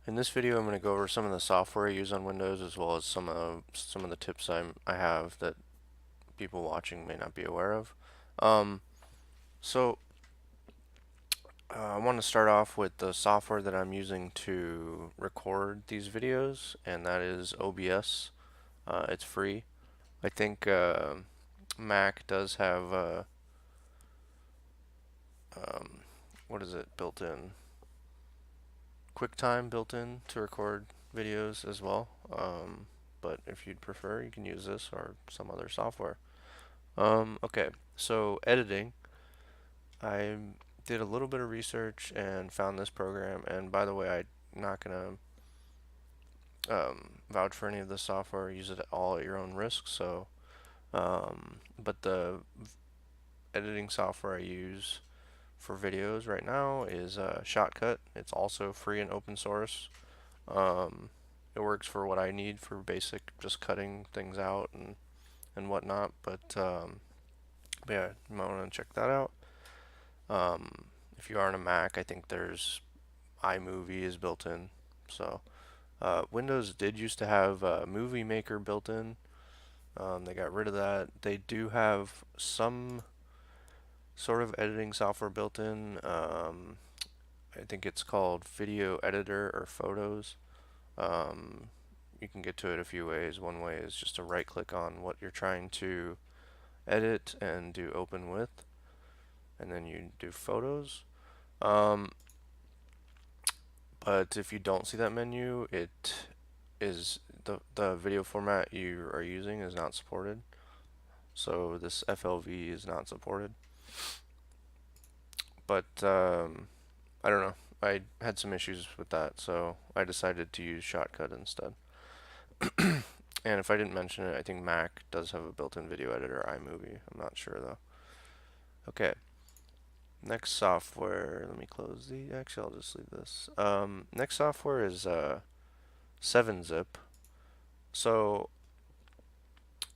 In this video, I'm going to go over some of the software I use on Windows, as well as some of the tips I have that people watching may not be aware of. Um, so I want to start off with the software that I'm using to record these videos, and that is OBS. It's free. I think Mac does have um, what is it built in? QuickTime built in to record videos as well. But if you'd prefer, you can use this or some other software. Okay, so editing. I did a little bit of research and found this program. And by the way, I'm not gonna vouch for any of this software. Use it all at your own risk. But the editing software I use for videos right now is Shotcut. It's also free and open source. Um, it works for what I need for basic, just cutting things out and whatnot. But yeah, you might want to check that out. Um, if you are on a Mac, I think there's Imovie is built in. So Windows did used to have Movie Maker built in. They got rid of that. They do have some sort of editing software built in. I think it's called Video Editor or Photos. Um, you can get to it a few ways. One way is just to right click on what you're trying to edit and do open with, and then you do photos. Um, but if you don't see that menu, it is the video format you are using is not supported. So this FLV is not supported. But I don't know. I had some issues with that, so I decided to use Shotcut instead. And if I didn't mention it, I think Mac does have a built-in video editor, iMovie. I'm not sure though. Okay, next software. Let me close the. Actually, I'll just leave this. Next software is 7-Zip. So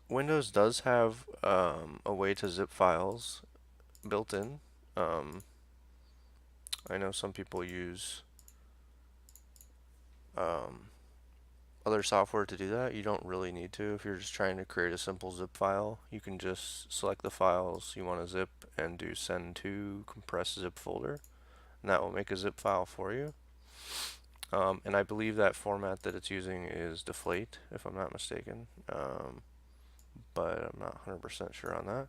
Windows does have a way to zip files built in. Um, I know some people use um, other software to do that. You don't really need to. If you're just trying to create a simple zip file, you can just select the files you want to zip and do send to compress zip folder, and that will make a zip file for you. And I believe that format that it's using is Deflate, if I'm not mistaken, but I'm not 100% sure on that.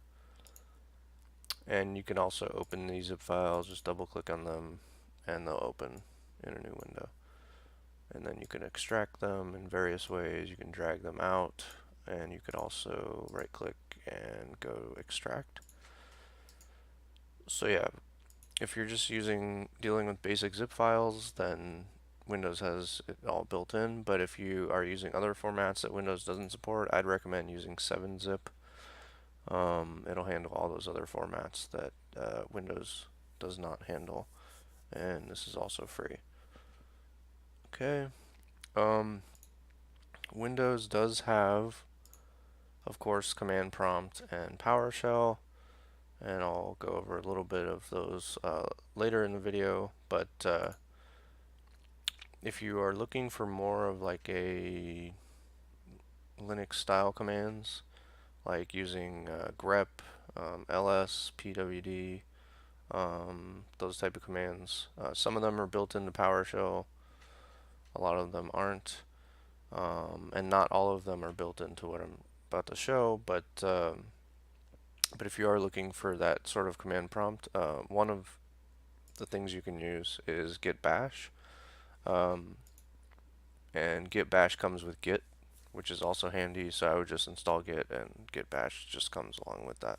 And you can also open these zip files, just double click on them, and they'll open in a new window. And then you can extract them in various ways. You can drag them out, and you could also right click and go extract. So yeah, if you're just dealing with basic zip files, then Windows has it all built in. But if you are using other formats that Windows doesn't support, I'd recommend using 7-Zip. It'll handle all those other formats that Windows does not handle, and this is also free. Okay. Um, Windows does have, of course, Command Prompt and PowerShell, and I'll go over a little bit of those later in the video. But if you are looking for more of like a Linux style commands, like using grep, ls, pwd, those type of commands, some of them are built into PowerShell, a lot of them aren't. And not all of them are built into what I'm about to show, but if you are looking for that sort of command prompt, one of the things you can use is git bash, um, and git bash comes with git, which is also handy. So I would just install git, and git bash just comes along with that.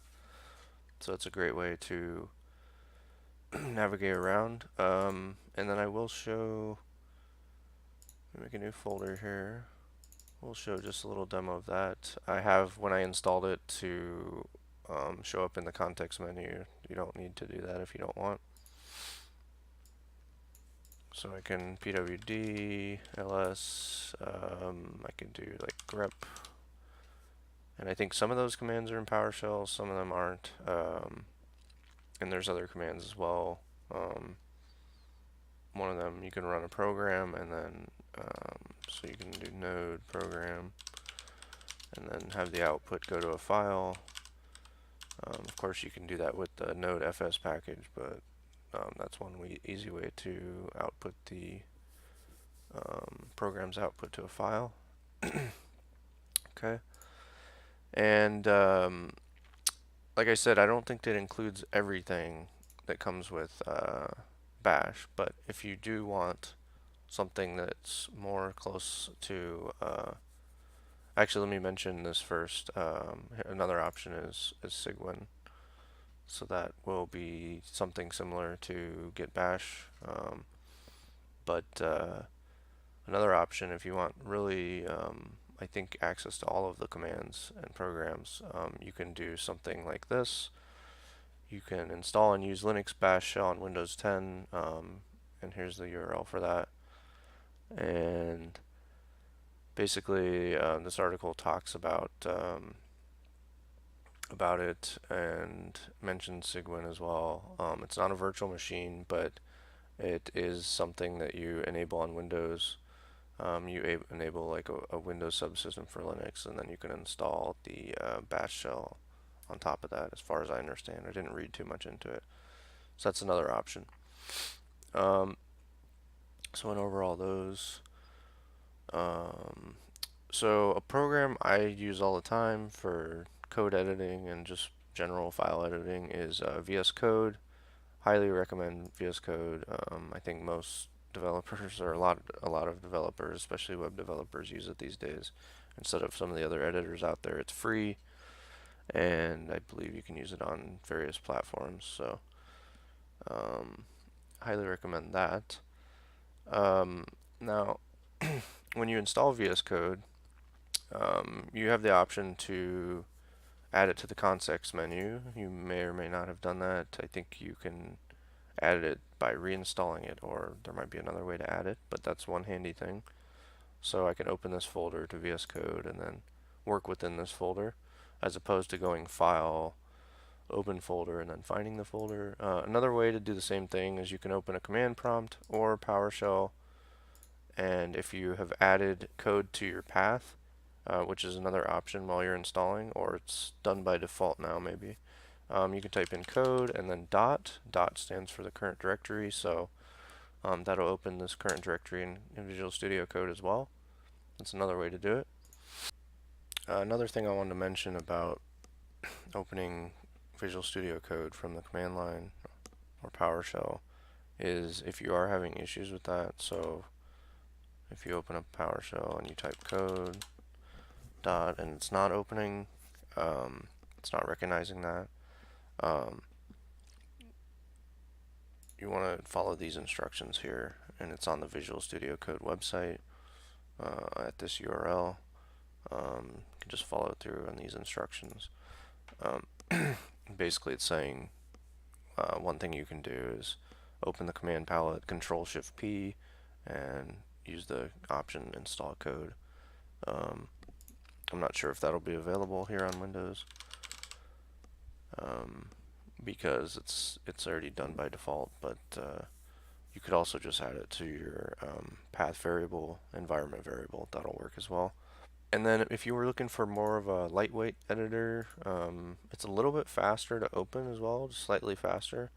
So it's a great way to navigate around. And then I will show. Let me make a new folder here. We'll show just a little demo of that. I have, when I installed it, to show up in the context menu. You don't need to do that if you don't want. So I can pwd, ls, I can do like grep, and I think some of those commands are in PowerShell, some of them aren't, and there's other commands as well. one of them, you can run a program, and then so you can do node program, and then have the output go to a file. Of course, you can do that with the node fs package, but that's one easy way to output the program's output to a file. Okay, and like I said, I don't think that includes everything that comes with Bash, but if you do want something that's more close to actually, let me mention this first. Another option is Cygwin. So that will be something similar to Git Bash. But another option, if you want really, I think, access to all of the commands and programs, you can do something like this. You can install and use Linux Bash Shell on Windows 10, and here's the URL for that. And basically, this article talks about it and mentions Cygwin as well. It's not a virtual machine, but it is something that you enable on Windows. You enable like a Windows subsystem for Linux, and then you can install the Bash shell on top of that, as far as I understand. I didn't read too much into it. So that's another option. So went over all those. So a program I use all the time for code editing and just general file editing is VS Code. Highly recommend VS Code. I think most developers, or a lot of developers, especially web developers, use it these days instead of some of the other editors out there. It's free, and I believe you can use it on various platforms. So highly recommend that. Now, when you install VS Code, you have the option to add it to the context menu. You may or may not have done that. I think you can add it by reinstalling it, or there might be another way to add it, but that's one handy thing. So I can open this folder to VS Code and then work within this folder, as opposed to going File, Open Folder, and then finding the folder. Another way to do the same thing is you can open a command prompt or PowerShell, and if you have added code to your path, which is another option while you're installing, or it's done by default now maybe, you can type in code and then dot. Dot stands for the current directory, so that'll open this current directory in Visual Studio Code as well. That's another way to do it. Another thing I wanted to mention about opening Visual Studio Code from the command line or PowerShell is if you are having issues with that. So if you open up PowerShell and you type code dot and it's not opening, it's not recognizing that, you want to follow these instructions here, and it's on the Visual Studio Code website at this URL. You can just follow through on these instructions. Basically, it's saying one thing you can do is open the command palette, Control-Shift-P, and use the option install code. I'm not sure if that'll be available here on Windows, because it's already done by default, but you could also just add it to your path variable, environment variable. That'll work as well. And then if you were looking for more of a lightweight editor, it's a little bit faster to open as well, just slightly faster,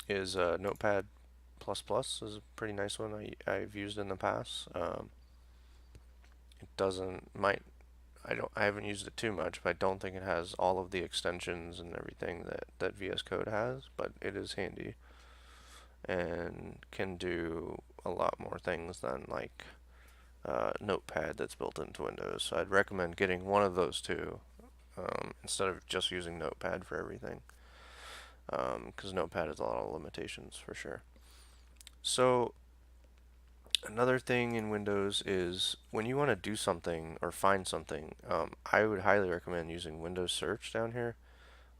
is Notepad++ is a pretty nice one I've used in the past. It doesn't, I haven't used it too much, but I don't think it has all of the extensions and everything that VS Code has, but it is handy and can do a lot more things than like Notepad that's built into Windows. So I'd recommend getting one of those two instead of just using Notepad for everything, because Notepad has a lot of limitations for sure. So another thing in Windows is when you want to do something or find something, I would highly recommend using Windows Search down here.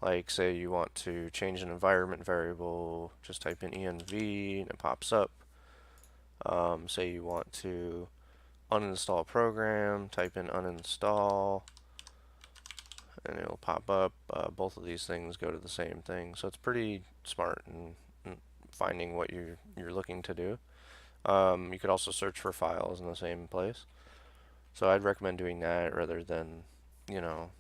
Like, say you want to change an environment variable, just type in env and it pops up. Say you want to uninstall a program, type in uninstall and it'll pop up. Both of these things go to the same thing, so it's pretty smart and finding what you're looking to do. You could also search for files in the same place. So I'd recommend doing that rather than, you know,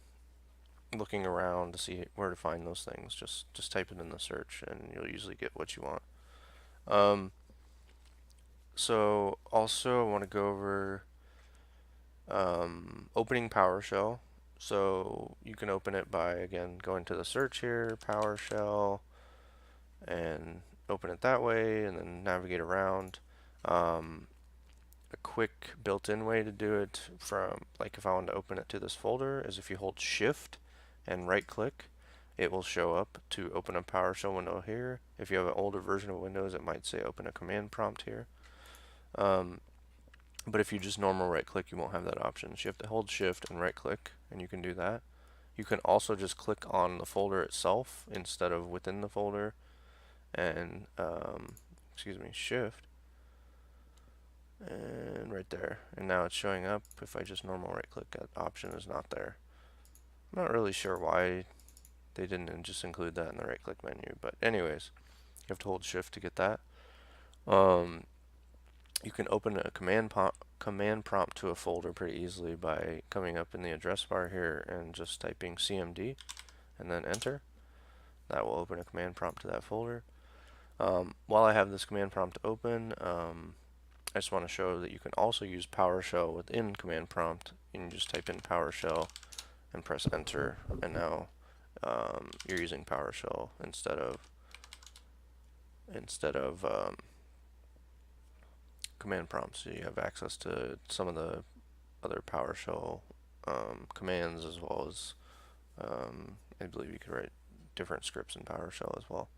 looking around to see where to find those things. Just type it in the search and you'll usually get what you want. So also I want to go over opening PowerShell. So you can open it by, again, going to the search here, PowerShell, and open it that way, and then navigate around. A quick built-in way to do it from, like if I want to open it to this folder, is if you hold Shift and right-click, it will show up to open a PowerShell window here. If you have an older version of Windows, it might say open a command prompt here. But if you just normal right-click, you won't have that option. So you have to hold Shift and right-click, and you can do that. You can also just click on the folder itself instead of within the folder, and Shift, and right there. And now it's showing up. If I just normal right-click, that option is not there. I'm not really sure why they didn't just include that in the right-click menu, but anyways, you have to hold Shift to get that. You can open a command prompt to a folder pretty easily by coming up in the address bar here and just typing CMD and then enter. That will open a command prompt to that folder. While I have this command prompt open, I just want to show that you can also use PowerShell within command prompt. You can just type in PowerShell and press enter, and now you're using PowerShell instead of command prompts. So you have access to some of the other PowerShell commands, as well as I believe you could write different scripts in PowerShell as well.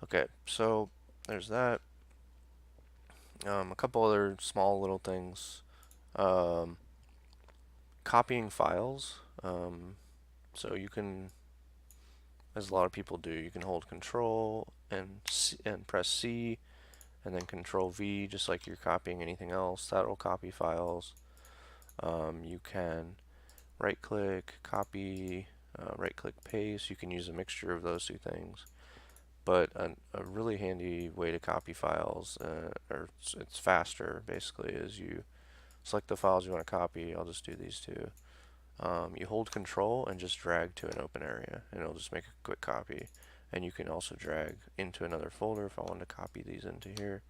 Okay, so there's that. A couple other small little things. Copying files. So you can, as a lot of people do, you can hold Control and press C, and then Control V, just like you're copying anything else. That'll copy files. You can right-click, copy, right-click, paste. You can use a mixture of those two things. But a really handy way to copy files, or it's faster basically, is you select the files you want to copy. I'll just do these two. You hold Control and just drag to an open area, and it'll just make a quick copy. And you can also drag into another folder if I want to copy these into here.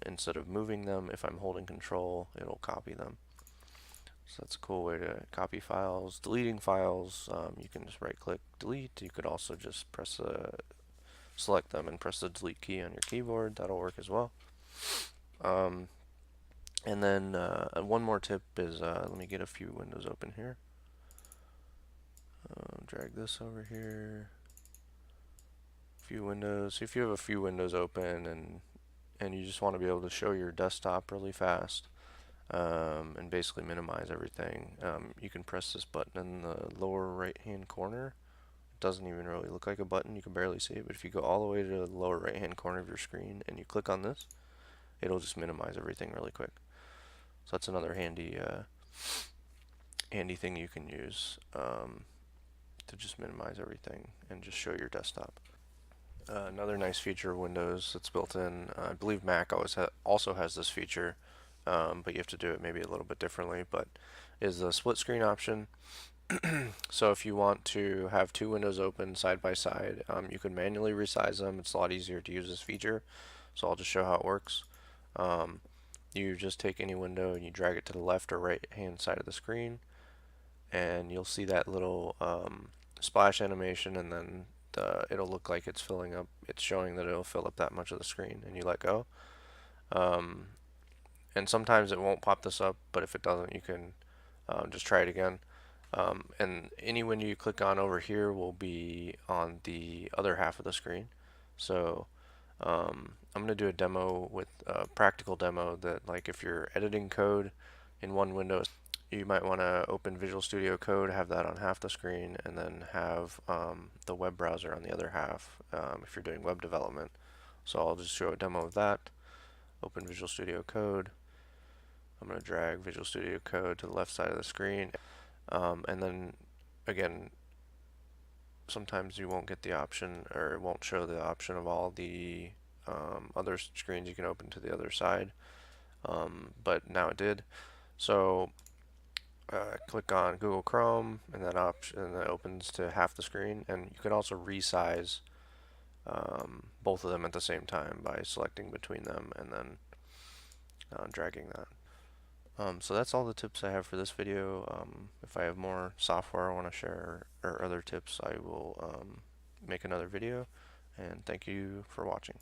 Instead of moving them, if I'm holding Control, it'll copy them. So that's a cool way to copy files. Deleting files, you can just right-click, delete. You could also just select them and press the delete key on your keyboard. That'll work as well. And then one more tip is, let me get a few windows open here. Drag this over here. Few windows. If you have a few windows open and you just want to be able to show your desktop really fast, and basically minimize everything, you can press this button in the lower right hand corner. It doesn't even really look like a button, you can barely see it, but if you go all the way to the lower right hand corner of your screen and you click on this, it'll just minimize everything really quick. So that's another handy thing you can use to just minimize everything and just show your desktop. Another nice feature of Windows that's built in, I believe Mac also has this feature, but you have to do it maybe a little bit differently, but is the split screen option. So if you want to have two windows open side by side, you can manually resize them. It's a lot easier to use this feature, so I'll just show how it works. You just take any window and you drag it to the left or right hand side of the screen, and you'll see that little splash animation, and then it'll look like it's filling up. It's showing that it'll fill up that much of the screen, and you let go. And sometimes it won't pop this up, but if it doesn't, you can just try it again. And any window you click on over here will be on the other half of the screen. So I'm going to do a demo with a practical demo that, like, if you're editing code in one window, you might want to open Visual Studio Code, have that on half the screen, and then have the web browser on the other half if you're doing web development. So I'll just show a demo of that. Open Visual Studio Code. I'm going to drag Visual Studio Code to the left side of the screen, and then again sometimes you won't get the option, or it won't show the option of all the other screens you can open to the other side, but now it did. So click on Google Chrome, and that option, and that opens to half the screen. And you can also resize both of them at the same time by selecting between them and then dragging that. So that's all the tips I have for this video. If I have more software I want to share or other tips, I will make another video. And thank you for watching.